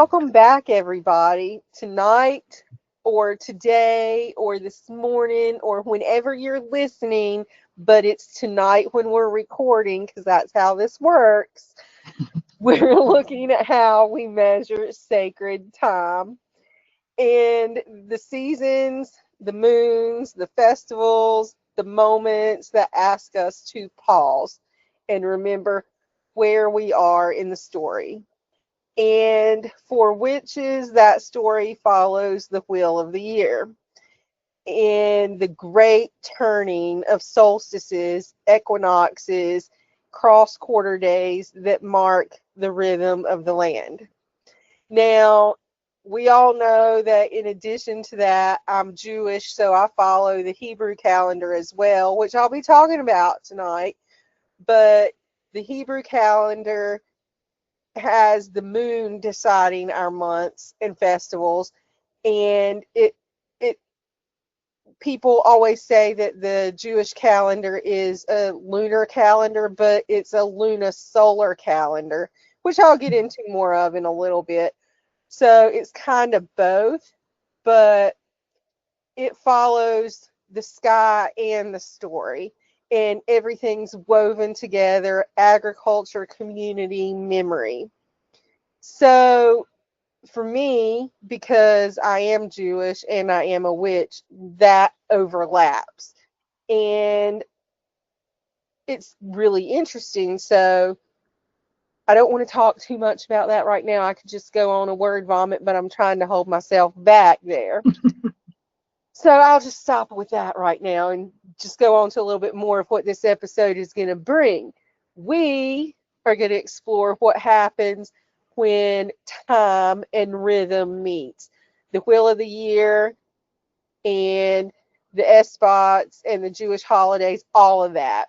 Welcome back, everybody. Tonight, or today, or this morning, or whenever you're listening, but it's tonight when we're recording, because that's how this works. We're looking at how we measure sacred time. And the seasons, the moons, the festivals, the moments that ask us to pause and remember where we are in the story. And for witches, that story follows the wheel of the year and the great turning of solstices, equinoxes, cross quarter days that mark the rhythm of the land. Now, we all know that in addition to that, I'm Jewish, so I follow the Hebrew calendar as well, which I'll be talking about tonight. But the Hebrew calendar has the moon deciding our months and festivals, and it people always say that the Jewish calendar is a lunar calendar, but it's a lunisolar calendar, which I'll get into more of in a little bit. So it's kind of both, but it follows the sky and the story, and everything's woven together: agriculture, community, memory. So for me, because I am Jewish and I am a witch, that overlaps. And it's really interesting. So I don't want to talk too much about that right now. I could just go on a word vomit, but I'm trying to hold myself back there. So I'll just stop with that right now and just go on to a little bit more of what this episode is going to bring. We are going to explore what happens when time and rhythm meets. The wheel of the year and the sabbats and the Jewish holidays, all of that.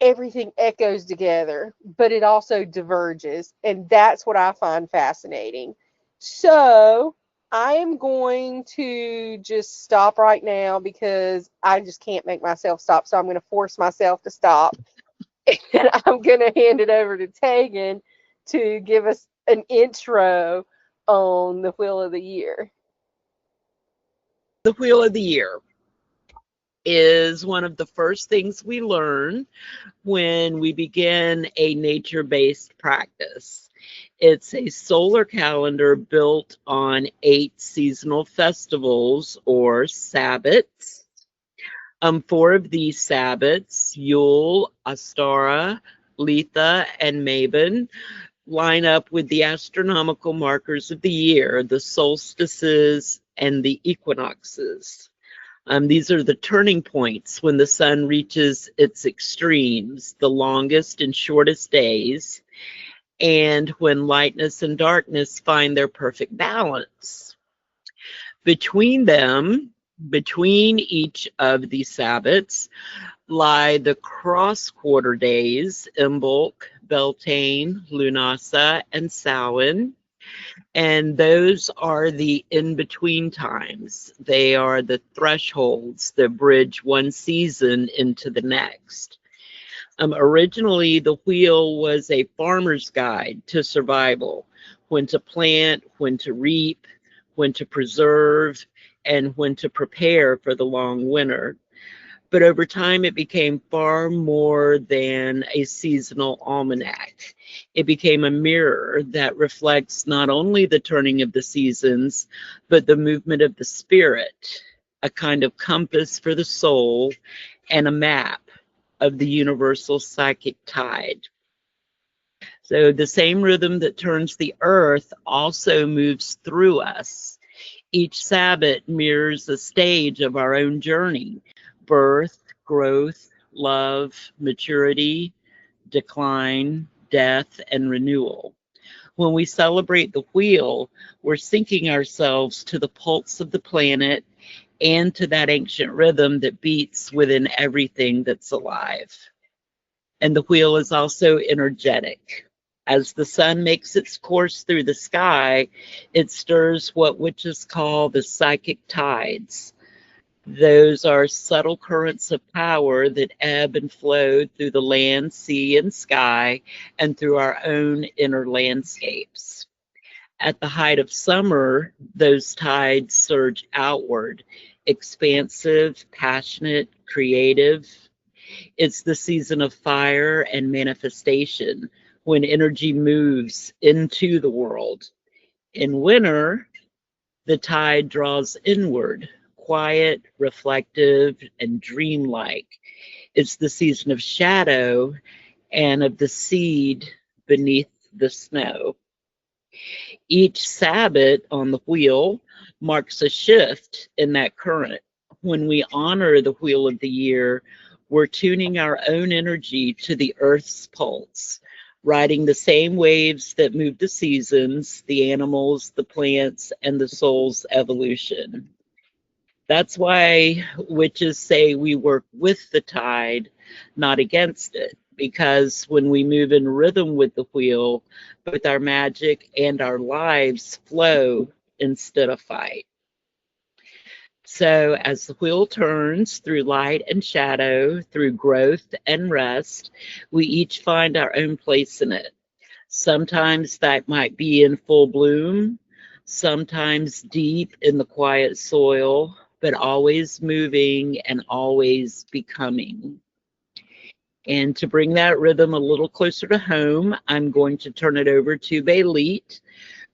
Everything echoes together, but it also diverges, and that's what I find fascinating. So I am going to just stop right now because I just can't make myself stop. So I'm going to force myself to stop. And I'm going to hand it over to Tegan to give us an intro on the Wheel of the Year. The Wheel of the Year is one of the first things we learn when we begin a nature-based practice. It's a solar calendar built on 8 seasonal festivals or sabbats. 4 of these sabbats, Yule, Astara, Letha, and Mabon, line up with the astronomical markers of the year, the solstices and the equinoxes. These are the turning points when the sun reaches its extremes, the longest and shortest days, and when lightness and darkness find their perfect balance. Between them, between each of these sabbats, lie the cross-quarter days, Imbolc, Beltane, Lunasa, and Samhain. And those are the in-between times. They are the thresholds that bridge one season into the next. Originally, the wheel was a farmer's guide to survival: when to plant, when to reap, when to preserve, and when to prepare for the long winter. But over time, it became far more than a seasonal almanac. It became a mirror that reflects not only the turning of the seasons, but the movement of the spirit, a kind of compass for the soul, and a map of the universal psychic tide. So the same rhythm that turns the earth also moves through us. Each Sabbath mirrors a stage of our own journey: birth, growth, love, maturity, decline, death, and renewal. When we celebrate the wheel, we're syncing ourselves to the pulse of the planet and to that ancient rhythm that beats within everything that's alive. And the wheel is also energetic. As the sun makes its course through the sky, it stirs what witches call the psychic tides. Those are subtle currents of power that ebb and flow through the land, sea, and sky, and through our own inner landscapes. At the height of summer, those tides surge outward, expansive, passionate, creative. It's the season of fire and manifestation, when energy moves into the world. In winter, the tide draws inward, quiet, reflective, and dreamlike. It's the season of shadow and of the seed beneath the snow. Each sabbat on the wheel marks a shift in that current. When we honor the wheel of the year, we're tuning our own energy to the earth's pulse, riding the same waves that move the seasons, the animals, the plants, and the soul's evolution. That's why witches say we work with the tide, not against it, because when we move in rhythm with the wheel, both our magic and our lives flow instead of fight. So as the wheel turns through light and shadow, through growth and rest, we each find our own place in it. Sometimes that might be in full bloom, sometimes deep in the quiet soil, but always moving and always becoming. And to bring that rhythm a little closer to home, I'm going to turn it over to Belit,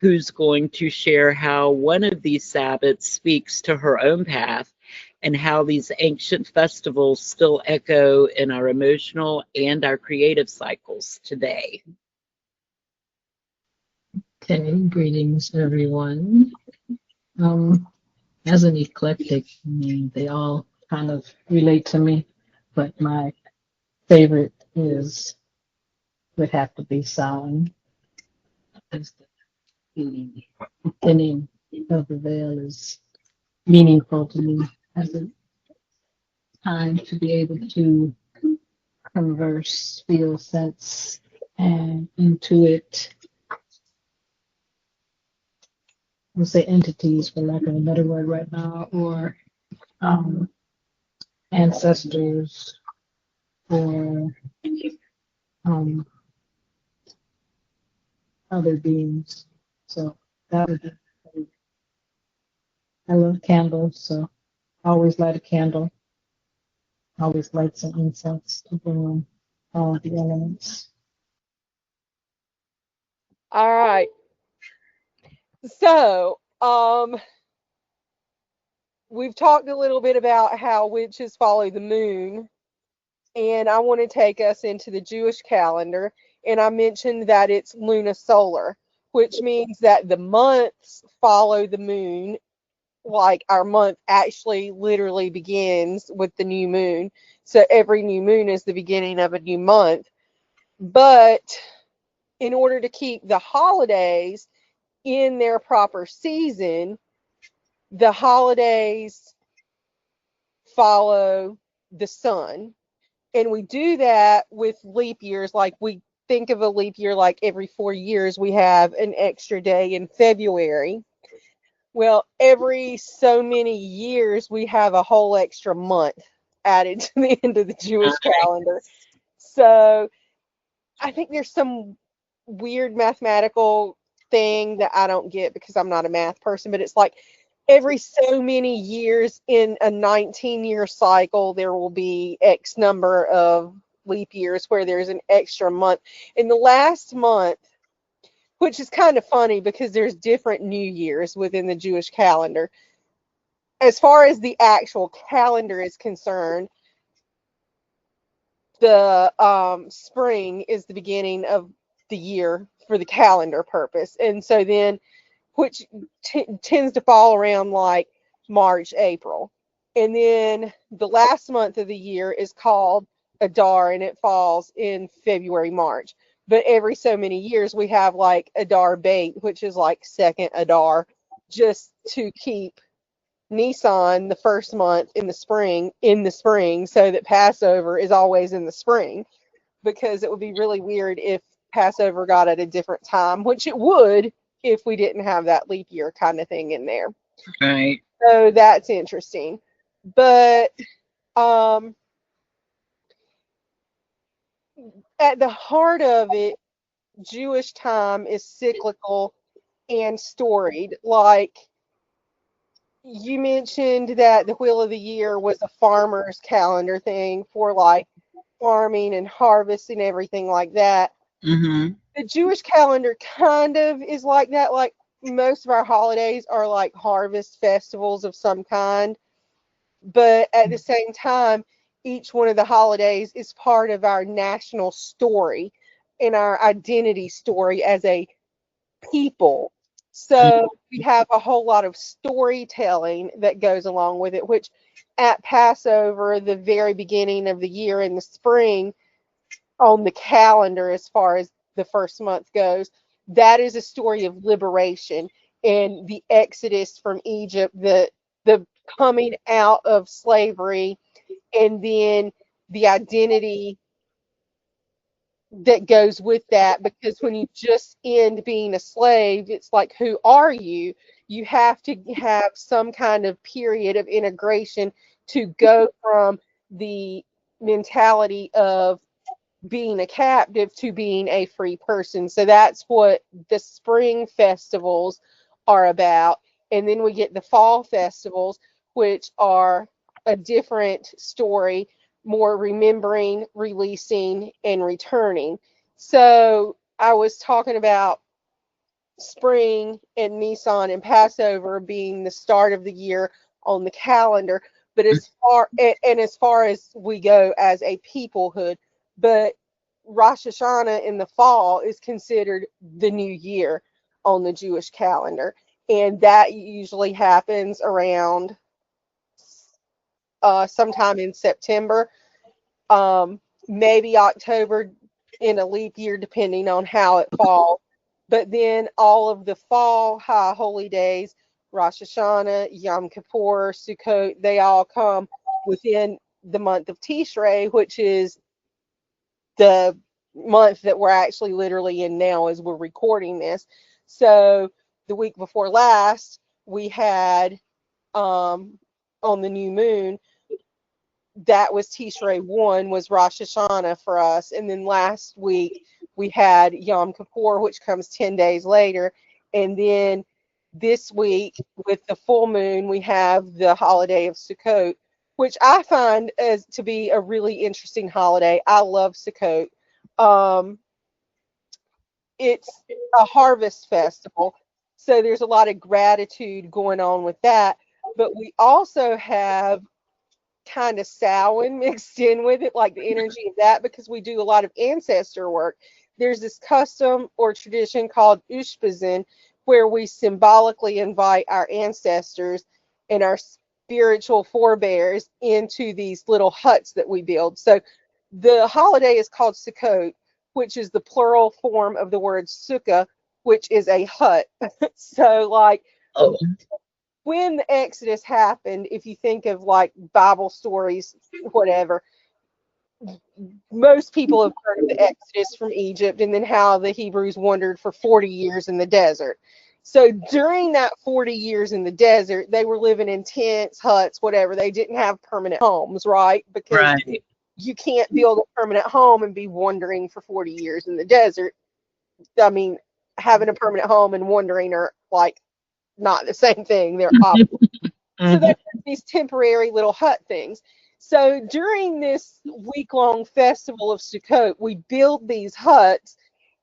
who's going to share how one of these sabbats speaks to her own path and how these ancient festivals still echo in our emotional and our creative cycles today. Okay, greetings everyone. As an eclectic, I mean, they all kind of relate to me, but my favorite would have to be Samhain. As the thinning of the veil is meaningful to me as a time to be able to converse, feel, sense, and intuit. We'll say entities, for lack of a better word right now, or ancestors, or um, other beings. So that would be. I love candles, so I always light a candle. Always light some incense to bring in all the elements. All right. So, we've talked a little bit about how witches follow the moon, and I want to take us into the Jewish calendar. And I mentioned that it's lunisolar, which means that the months follow the moon. Like our month actually literally begins with the new moon. So every new moon is the beginning of a new month. But in order to keep the holidays in their proper season, the holidays follow the sun. And we do that with leap years. Like we think of a leap year like every 4 years we have an extra day in February. Well, every so many years we have a whole extra month added to the end of the Jewish calendar. So I think there's some weird mathematical thing that I don't get because I'm not a math person, but it's like every so many years in a 19-year cycle, there will be X number of leap years where there's an extra month. In the last month, which is kind of funny because there's different New Years within the Jewish calendar. As far as the actual calendar is concerned, the spring is the beginning of the year for the calendar purpose. And so then, which tends to fall around like March, April. And then the last month of the year is called Adar, and it falls in February, March. But every so many years, we have like Adar Bait, which is like second Adar, just to keep Nisan, the first month in the spring, so that Passover is always in the spring, because it would be really weird if Passover got at a different time, which it would if we didn't have that leap year kind of thing in there. Right. So that's interesting. But at the heart of it, Jewish time is cyclical and storied. Like you mentioned that the Wheel of the Year was a farmer's calendar thing for like farming and harvest and everything like that. Mm-hmm. The Jewish calendar kind of is like that. Like most of our holidays are like harvest festivals of some kind, but at the same time, each one of the holidays is part of our national story and our identity story as a people. So we have a whole lot of storytelling that goes along with it, which at Passover, the very beginning of the year in the spring, on the calendar, as far as the first month goes, that is a story of liberation and the exodus from Egypt, the coming out of slavery, and then the identity that goes with that. Because when you just end being a slave, it's like, who are you? You have to have some kind of period of integration to go from the mentality of being a captive to being a free person. So that's what the spring festivals are about. And then we get the fall festivals, which are a different story, more remembering, releasing, and returning. So I was talking about spring and Nisan and Passover being the start of the year on the calendar, but as far as we go as a peoplehood, but Rosh Hashanah in the fall is considered the new year on the Jewish calendar, and that usually happens around sometime in September, maybe October in a leap year, depending on how it falls. But then all of the fall high holy days, Rosh Hashanah, Yom Kippur, Sukkot, they all come within the month of Tishrei, which is the month that we're actually literally in now as we're recording this. So the week before last, we had on the new moon, that was Tishrei 1, was Rosh Hashanah for us. And then last week we had Yom Kippur, which comes 10 days later. And then this week with the full moon, we have the holiday of Sukkot, which I find as to be a really interesting holiday. I love Sukkot. It's a harvest festival, so there's a lot of gratitude going on with that. But we also have kind of Samhain mixed in with it, like the energy of that, because we do a lot of ancestor work. There's this custom or tradition called Ushpizin, where we symbolically invite our ancestors and our spiritual forebears into these little huts that we build. So the holiday is called Sukkot, which is the plural form of the word sukkah, which is a hut. So like, Oh, when the Exodus happened, if you think of like Bible stories, whatever, most people have heard of the Exodus from Egypt and then how the Hebrews wandered for 40 years in the desert. So during that 40 years in the desert, they were living in tents, huts, whatever. They didn't have permanent homes, right? Because right. you can't build a permanent home and be wandering for 40 years in the desert. I mean, having a permanent home and wandering are like not the same thing. They're opposite. So Mhm. they're these temporary little hut things. So during this week-long festival of Sukkot, we build these huts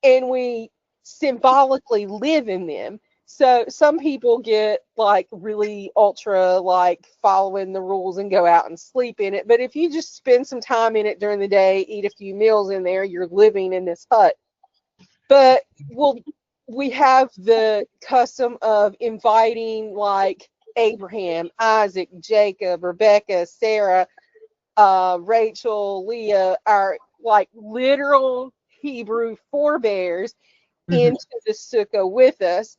and we symbolically live in them. So some people get like really ultra like following the rules and go out and sleep in it. But if you just spend some time in it during the day, eat a few meals in there, you're living in this hut. But we have the custom of inviting like Abraham, Isaac, Jacob, Rebecca, Sarah, Rachel, Leah, our like literal Hebrew forebears Mhm. into the sukkah with us.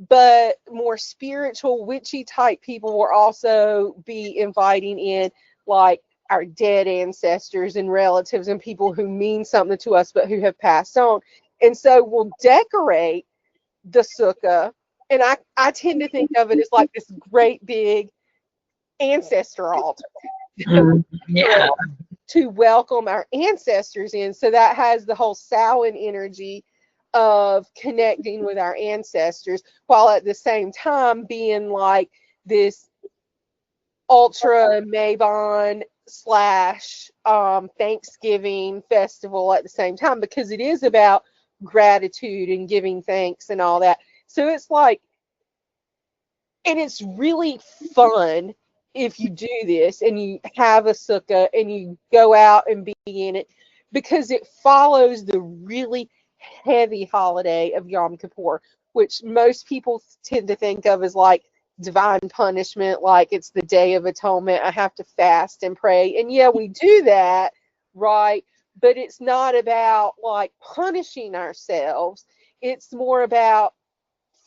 But more spiritual, witchy type people will also be inviting in like our dead ancestors and relatives and people who mean something to us but who have passed on. And so we'll decorate the sukkah. And I tend to think of it as like this great big ancestor altar Yeah. to welcome our ancestors in. So that has the whole Samhain energy of connecting with our ancestors, while at the same time being like this ultra Mabon slash Thanksgiving festival at the same time, because it is about gratitude and giving thanks and all that. So it's like, and it's really fun if you do this and you have a sukkah and you go out and be in it, because it follows the really heavy holiday of Yom Kippur, which most people tend to think of as like divine punishment, like it's the Day of Atonement. I have to fast and pray. And yeah, we do that, right? But it's not about like punishing ourselves. It's more about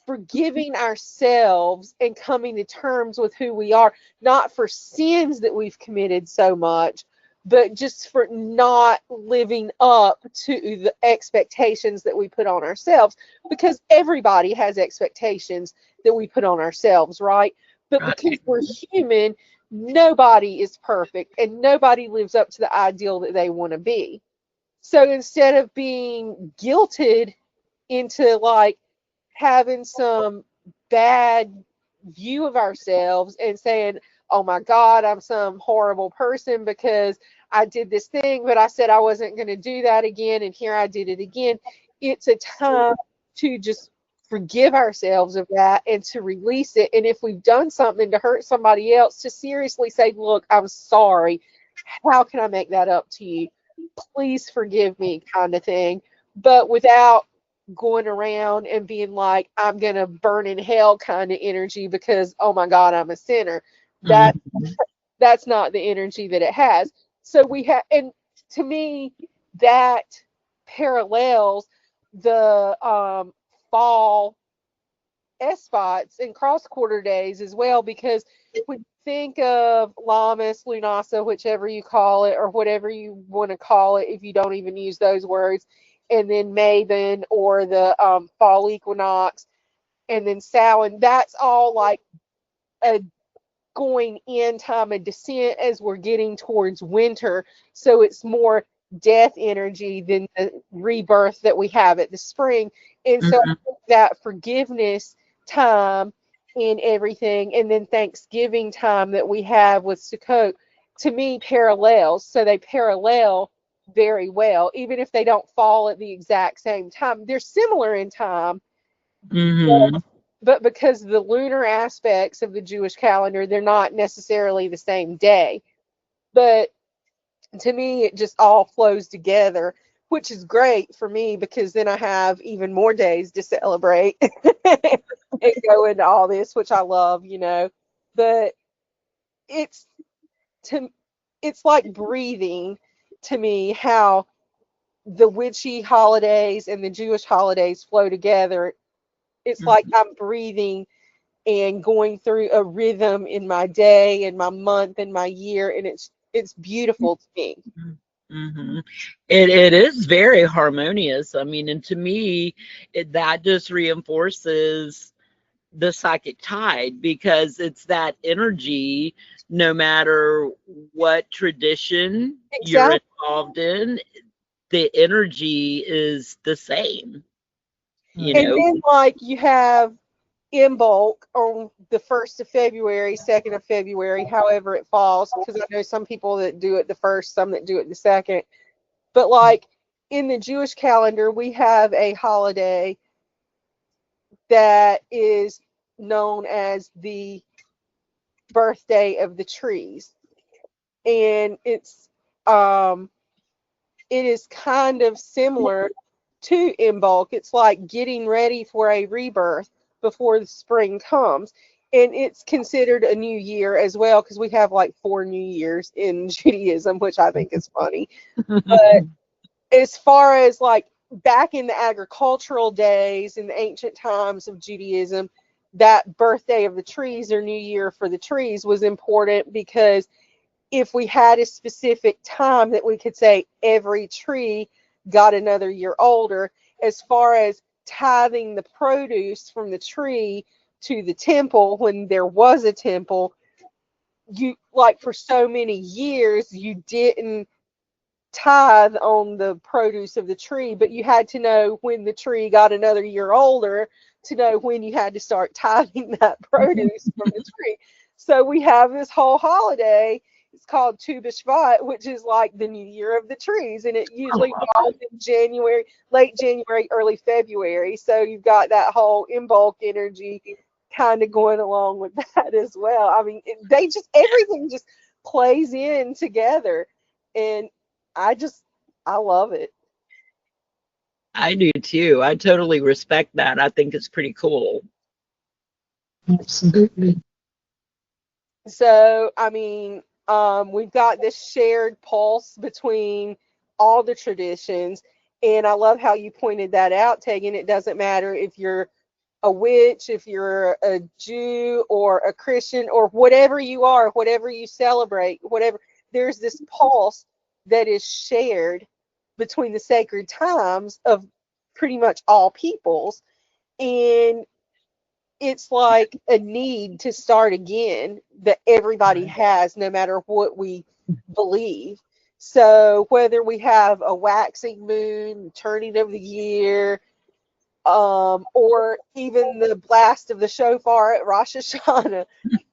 forgiving ourselves and coming to terms with who we are, not for sins that we've committed so much, but just for not living up to the expectations that we put on ourselves, because everybody has expectations that we put on ourselves, right? But because we're human, nobody is perfect and nobody lives up to the ideal that they want to be. So instead of being guilted into like having some bad view of ourselves and saying, oh my God, I'm some horrible person because I did this thing, but I said I wasn't going to do that again, and here I did it again. It's a time to just forgive ourselves of that and to release it. And if we've done something to hurt somebody else, to seriously say, look, I'm sorry. How can I make that up to you? Please forgive me, kind of thing. But without going around and being like, I'm going to burn in hell kind of energy because, oh my God, I'm a sinner. That's not the energy that it has. So we have, and to me, that parallels the fall spots and cross quarter days as well, because when you think of Lammas, Lunasa, whichever you call it, or whatever you want to call it, if you don't even use those words, and then Maven, or the fall equinox, and then Samhain, that's all like a going in time of descent as we're getting towards winter. So it's more death energy than the rebirth that we have at the spring. And so I think that forgiveness time and everything, and then Thanksgiving time that we have with Sukkot, to me parallels. So they parallel very well, even if they don't fall at the exact same time. They're similar in time, but because the lunar aspects of the Jewish calendar, they're not necessarily the same day. But to me, it just all flows together, which is great for me, because then I have even more days to celebrate and go into all this, which I love, you know. But it's to it's like breathing to me, how the witchy holidays and the Jewish holidays flow together. It's like I'm breathing and going through a rhythm in my day and my month and my year, and it's beautiful to me. It is very harmonious. I mean, and to me, that just reinforces the psychic tide, because it's that energy, no matter what tradition you're involved in, the energy is the same, you And know. then like you have Imbolc on the 1st of February, 2nd of February, however it falls, because I know some people that do it the 1st, some that do it the 2nd. But like in the Jewish calendar, we have a holiday that is known as the birthday of the trees. And it is kind of similar to Imbolc. It's like getting ready for a rebirth before the spring comes. And it's considered a new year as well, because we have like 4 new years in Judaism, which I think is funny. But as far as like back in the agricultural days, in the ancient times of Judaism, that birthday of the trees, or New Year for the trees, was important, because if we had a specific time that we could say every tree got another year older, as far as tithing the produce from the tree to the temple when there was a temple, you like for so many years you didn't tithe on the produce of the tree, but you had to know when the tree got another year older to know when you had to start tithing that produce from the tree. So we have this whole holiday. It's called Tu B'Shvat, which is like the new year of the trees, and it usually falls in January, late January, early February. So you've got that whole Imbolc energy kind of going along with that as well. I mean, everything just plays in together, and I love it. I do too. I totally respect that. I think it's pretty cool. Absolutely. So, I mean, we've got this shared pulse between all the traditions, and I love how you pointed that out, Tegan. It doesn't matter if you're a witch, if you're a Jew or a Christian or whatever you are, whatever you celebrate, whatever, there's this pulse that is shared between the sacred times of pretty much all peoples. And it's like a need to start again that everybody has, no matter what we believe. So whether we have a waxing moon, turning of the year, or even the blast of the shofar at Rosh Hashanah,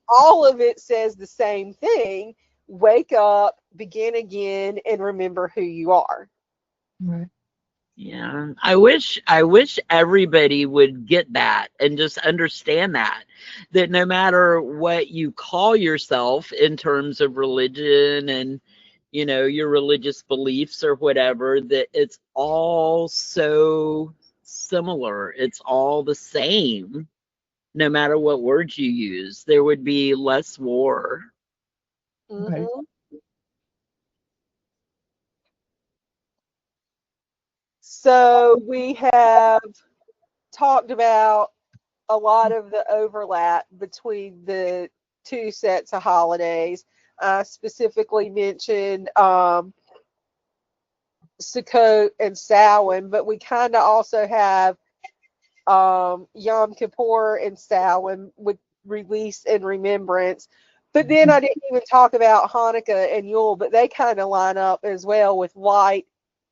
all of it says the same thing: wake up, begin again, and remember who you are. Right. Yeah, I wish everybody would get that and just understand that no matter what you call yourself in terms of religion and your religious beliefs or whatever, that it's all so similar. It's all the same. No matter what words you use, there would be less war. Right. Mm-hmm. So we have talked about a lot of the overlap between the two sets of holidays. I specifically mentioned Sukkot and Samhain, but we kind of also have Yom Kippur and Samhain with release and remembrance. But then I didn't even talk about Hanukkah and Yule, but they kind of line up as well with light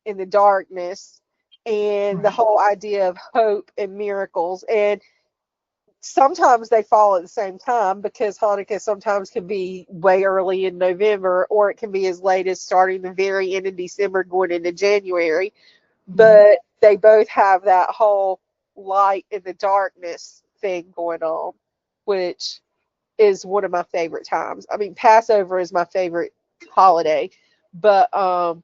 in the darkness and the whole idea of hope and miracles. And sometimes they fall at the same time because Hanukkah sometimes can be way early in November, or it can be as late as starting the very end of December going into January. But they both have that whole light in the darkness thing going on, which is one of my favorite times. I mean, Passover is my favorite holiday, but I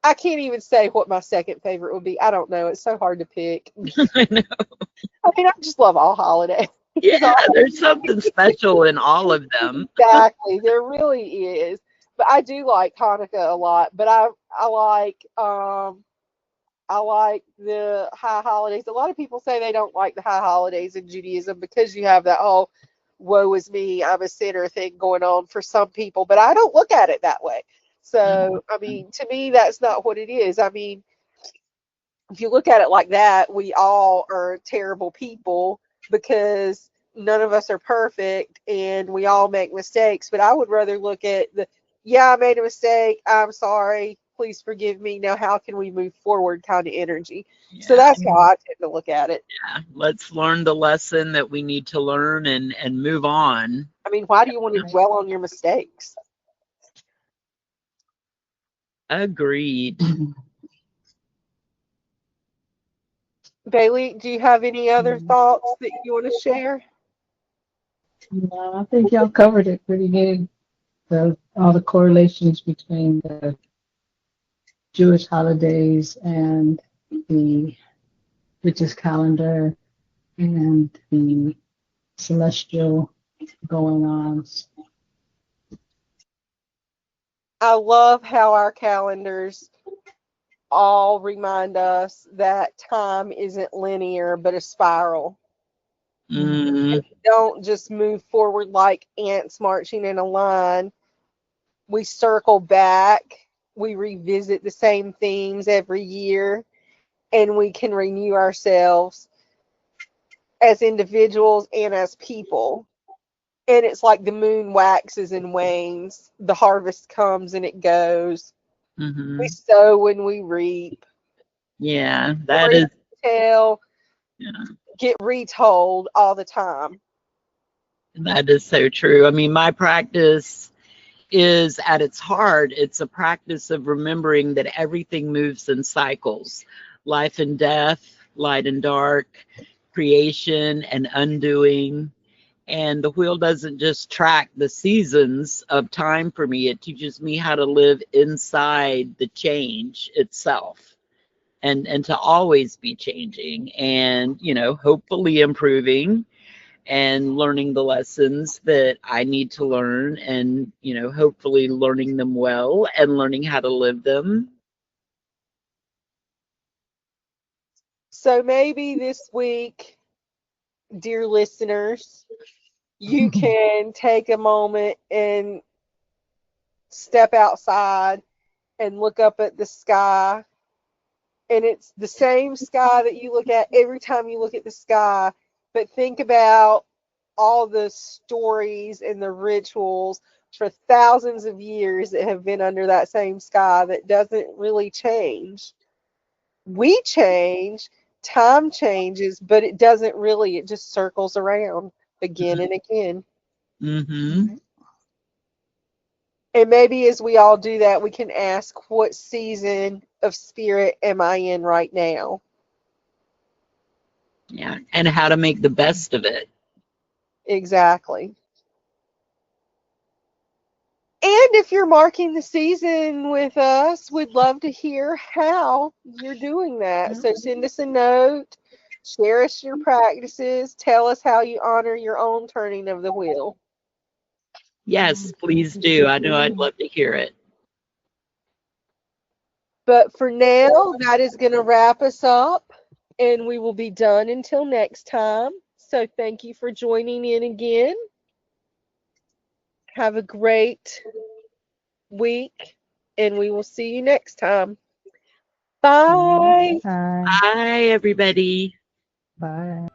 I can't even say what my second favorite would be. I don't know. It's so hard to pick. I know. I mean, I just love all holidays. Yeah, there's something special in all of them. Exactly, there really is. But I do like Hanukkah a lot. But I like the high holidays. A lot of people say they don't like the high holidays in Judaism because you have that whole woe is me, I'm a sinner thing going on for some people. But I don't look at it that way. So, I mean, to me, that's not what it is. I mean, if you look at it like that, we all are terrible people because none of us are perfect and we all make mistakes. But I would rather look at yeah, I made a mistake. I'm sorry. Please forgive me. Now, how can we move forward kind of energy? Yeah. So that's how I tend to look at it. Yeah, let's learn the lesson that we need to learn and move on. I mean, why do you want to dwell on your mistakes? Agreed. Bailey, do you have any other thoughts that you want to share? No, I think y'all covered it pretty good. All the correlations between the Jewish holidays and the witch's calendar and the celestial going on. I love how our calendars all remind us that time isn't linear but a spiral. Mm, We don't just move forward like ants marching in a line. We circle back, we revisit the same themes every year, and we can renew ourselves as individuals and as people. And it's like the moon waxes and wanes. The harvest comes and it goes. We sow and we reap. Yeah, that Stories is. we tell Yeah. get retold all the time. That is so true. I mean, my practice is at its heart, it's a practice of remembering that everything moves in cycles: life and death, light and dark, creation and undoing. And the wheel doesn't just track the seasons of time for me, it teaches me how to live inside the change itself. And to always be changing and, hopefully improving and learning the lessons that I need to learn and, hopefully learning them well and learning how to live them. So maybe this week, dear listeners, you can take a moment and step outside and look up at the sky. And it's the same sky that you look at every time you look at the sky. But think about all the stories and the rituals for thousands of years that have been under that same sky that doesn't really change. We change, time changes, but it doesn't really. It just circles around again and again. Mm-hmm. And maybe as we all do that, we can ask, what season of spirit am I in right now? Yeah, and how to make the best of it. Exactly. And if you're marking the season with us, we'd love to hear how you're doing that. So send us a note, share us your practices, tell us how you honor your own turning of the wheel. Yes, please do. I know I'd love to hear it. But for now, that is going to wrap us up, and we will be done until next time. So thank you for joining in again. Have a great week, and we will see you next time. Bye. Bye. Bye, everybody. Bye.